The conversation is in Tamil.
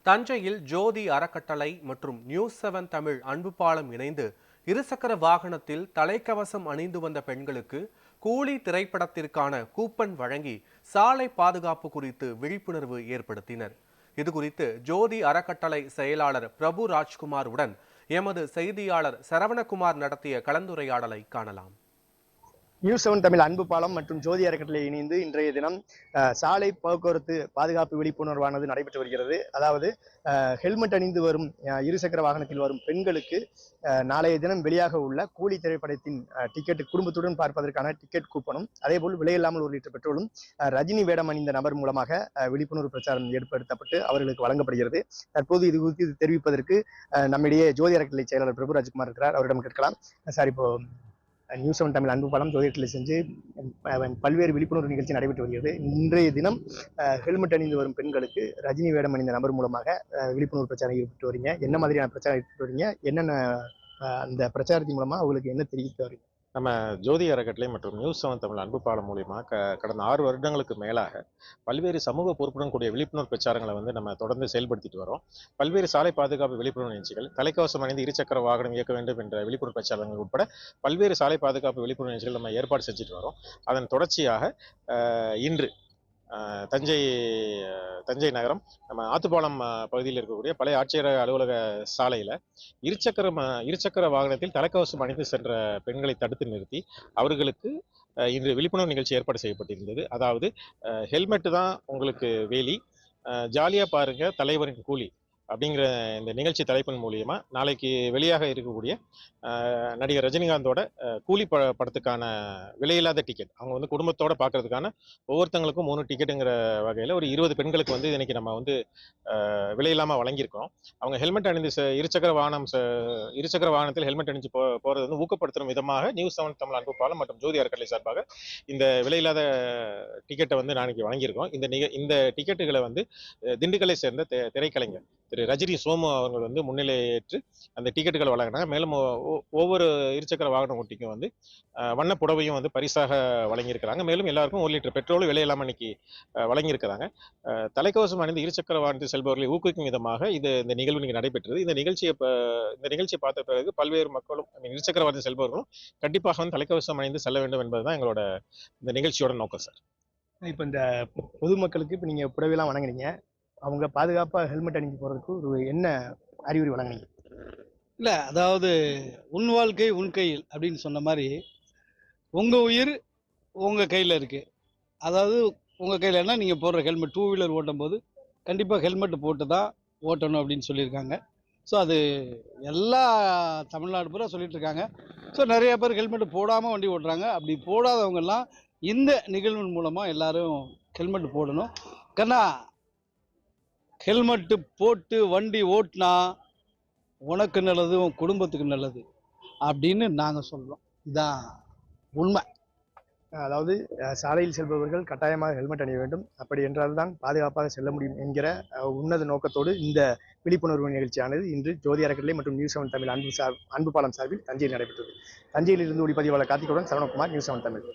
தஞ்சையில் ஜோதி அறக்கட்டளை மற்றும் நியூஸ்7 தமிழ் அன்பு பாலம் இணைந்து இருசக்கர வாகனத்தில் தலைக்கவசம் அணிந்து வந்த பெண்களுக்கு கூலி திரைப்படத்திற்கான கூப்பன் வழங்கி சாலை பாதுகாப்பு குறித்து விழிப்புணர்வு ஏற்படுத்தினர். இதுகுறித்து ஜோதி அறக்கட்டளை செயலாளர் பிரபு ராஜ்குமார் உடன் எமது செய்தியாளர் சரவணகுமார் நடத்திய கலந்துரையாடலை காணலாம். நியூஸ்7 தமிழ் அன்பு பாலம் மற்றும் ஜோதி அறக்கட்டளை இணைந்து இன்றைய தினம் சாலை போக்குவரத்து பாதுகாப்பு விழிப்புணர்வானது நடைபெற்று வருகிறது. அதாவது ஹெல்மெட் அணிந்து வரும் இருசக்கர வாகனத்தில் வரும் பெண்களுக்கு நாளைய தினம் வெளியாக உள்ள கூலி திரைப்படத்தின் டிக்கெட் குடும்பத்துடன் பார்ப்பதற்கான டிக்கெட் கூப்பனும், அதேபோல் விலையில்லாமல் 1 லிட்டர் பெட்ரோலும் ரஜினி வேடம் அணிந்த நபர் மூலமாக விழிப்புணர்வு பிரச்சாரம் ஏற்படுத்தப்பட்டு அவர்களுக்கு வழங்கப்படுகிறது. தற்போது இது குறித்து தெரிவிப்பதற்கு நம்மிடையே ஜோதி அறக்கட்டளை செயலாளர் பிரபு ராஜ்குமார் இருக்கிறார். அவரிடம் கேட்கலாம். சார், இப்போ நியூஸ்7 தமிழ் அன்பு பாலம் ஜோதி அறக்கட்டளை செஞ்சு பல்வேறு விழிப்புணர்வு நிகழ்ச்சி நடைபெற்று வருகிறது. இன்றைய தினம் ஹெல்மெட் அணிந்து வரும் பெண்களுக்கு ரஜினி வேடம் அணிந்த நபர் மூலமாக விழிப்புணர்வு பிரச்சாரம் ஈடுபட்டு வரீங்க. என்ன மாதிரியான பிரச்சாரம் ஈடுபட்டு வரீங்க? என்னென்ன அந்த பிரச்சாரத்தின் மூலமா அவங்களுக்கு என்ன தெரிவிக்க வரீங்க? நம்ம ஜோதி அறக்கட்டளை மற்றும் நியூஸ்7 தமிழ் அன்பு பாலம் மூலியமா கடந்த 6 வருடங்களுக்கு மேலாக பல்வேறு சமூக பொறுப்புடன் கூடிய விழிப்புணர்வு பிரச்சாரங்களை நம்ம தொடர்ந்து செயல்படுத்திட்டு வரோம். பல்வேறு சாலை பாதுகாப்பு விழிப்புணர்வு நிகழ்ச்சிகள், தலைக்கவசம் அணிந்து இருசக்கர வாகனம் இயக்க வேண்டும் என்ற விழிப்புணர்வு பிரச்சாரங்கள் உட்பட பல்வேறு சாலை பாதுகாப்பு விழிப்புணர்வு நிகழ்ச்சிகள் நம்ம ஏற்பாடு செஞ்சுட்டு வரோம். அதன் தொடர்ச்சியாக இன்று தஞ்சை நகரம் நம்ம ஆத்துப்பாலம் பகுதியில் இருக்கக்கூடிய பழைய ஆட்சியர் அலுவலக சாலையில இருசக்கர வாகனத்தில் தலைக்கவசம் அணிந்து சென்ற பெண்களை தடுத்து நிறுத்தி அவர்களுக்கு இன்று விழிப்புணர்வு நிகழ்ச்சி ஏற்பாடு செய்யப்பட்டிருந்தது. அதாவது ஹெல்மெட் தான் உங்களுக்கு வேலி, ஜாலியா பாருங்க தலைவரின் கூலி அப்படிங்கிற இந்த நிகழ்ச்சி தலைப்பின் மூலியமா நாளைக்கு வெளியாக இருக்கக்கூடிய நடிகர் ரஜினிகாந்தோட கூலி படத்துக்கான விலையில்லாத டிக்கெட் அவங்க குடும்பத்தோட பார்க்கறதுக்கான ஒவ்வொருத்தங்களுக்கும் 3 டிக்கெட்டுங்கிற வகையில் ஒரு 20 பெண்களுக்கு இன்னைக்கு நம்ம விலையில்லாமல் வழங்கியிருக்கோம். அவங்க ஹெல்மெட் அணிந்து இருசக்கர வாகனத்தில் ஹெல்மெட் அணிஞ்சு போறது ஊக்கப்படுத்தும் விதமாக நியூஸ்7 தமிழ் அன்பு பாலம் மற்றும் ஜோதி அறக்கட்டளை சார்பாக இந்த விலையில்லாத டிக்கெட்டை நாளைக்கு வழங்கியிருக்கோம். இந்த டிக்கெட்டுகளை திண்டுக்கலை சேர்ந்த திரைக்கலைஞர் திரு ரஜினி சோமு அவர்கள் முன்னிலையேற்று அந்த டிக்கெட்டுகள் வழங்கினாங்க. மேலும் ஒவ்வொரு இருசக்கர வாகன ஓட்டிக்கும் வண்ண புடவையும் பரிசாக வழங்கியிருக்கிறாங்க. மேலும் எல்லாருக்கும் 1 லிட்டர் பெட்ரோல் விலையில்லாமல் இன்னைக்கு வழங்கியிருக்கிறாங்க. தலைக்கவசம் அணிந்து இருசக்கர வாகனத்தில் செல்பவர்களை ஊக்குவிக்கும் விதமாக இந்த நிகழ்வு இன்னைக்கு நடைபெற்றது. இந்த நிகழ்ச்சியை பார்த்த பிறகு பல்வேறு மக்களும் இருசக்கர வாகனத்தில் செல்பவர்களும் கண்டிப்பாக தலைக்கவசம் அணிந்து செல்ல வேண்டும் என்பதுதான் எங்களோட இந்த நிகழ்ச்சியோட நோக்கம் சார். இப்போ இந்த பொதுமக்களுக்கு இப்போ நீங்க புடவைலாம் வழங்குறீங்க, அவங்க பாதுகாப்பாக ஹெல்மெட் அணிஞ்சு போகிறதுக்கு ஒரு என்ன அறிவுரை வழங்குறீங்க? இல்லை, அதாவது உன் வாழ்க்கை உன் கையில் அப்படின்னு சொன்ன மாதிரி உங்கள் உயிர் உங்கள் கையில் இருக்குது. அதாவது உங்கள் கையிலன்னா நீங்கள் போடுற ஹெல்மெட், 2 வீலர் ஓட்டும் போது கண்டிப்பாக ஹெல்மெட் போட்டு தான் ஓட்டணும் அப்படின்னு சொல்லியிருக்காங்க. ஸோ அது எல்லா தமிழ்நாடு பூரா சொல்லிட்டு இருக்காங்க. ஸோ நிறைய பேர் ஹெல்மெட் போடாமல் வண்டி ஓட்டுறாங்க. அப்படி போடாதவங்கெல்லாம் இந்த நிகழ்வின் மூலமாக எல்லாரும் ஹெல்மெட் போடணும். ஏன்னா ஹெல்மெட்டு போட்டு வண்டி ஓட்டினா உனக்கு நல்லது, உன் குடும்பத்துக்கு நல்லது அப்படின்னு நாங்கள் சொல்கிறோம். இதுதான் உண்மை. அதாவது சாலையில் செல்பவர்கள் கட்டாயமாக ஹெல்மெட் அணிய வேண்டும். அப்படி என்றால்தான் பாதுகாப்பாக செல்ல முடியும் என்கிற உன்னத நோக்கத்தோடு இந்த விழிப்புணர்வு நிகழ்ச்சியானது இன்று ஜோதி அறக்கட்டளை மற்றும் நியூஸ்7 தமிழ் அன்பு பாலம் சார்பில் தஞ்சையில் நடைபெற்றது. தஞ்சையில் இருந்து ஒளிப்பதிவாளர் கார்த்திகுடன் சரவணகுமார், நியூஸ்7 தமிழ்.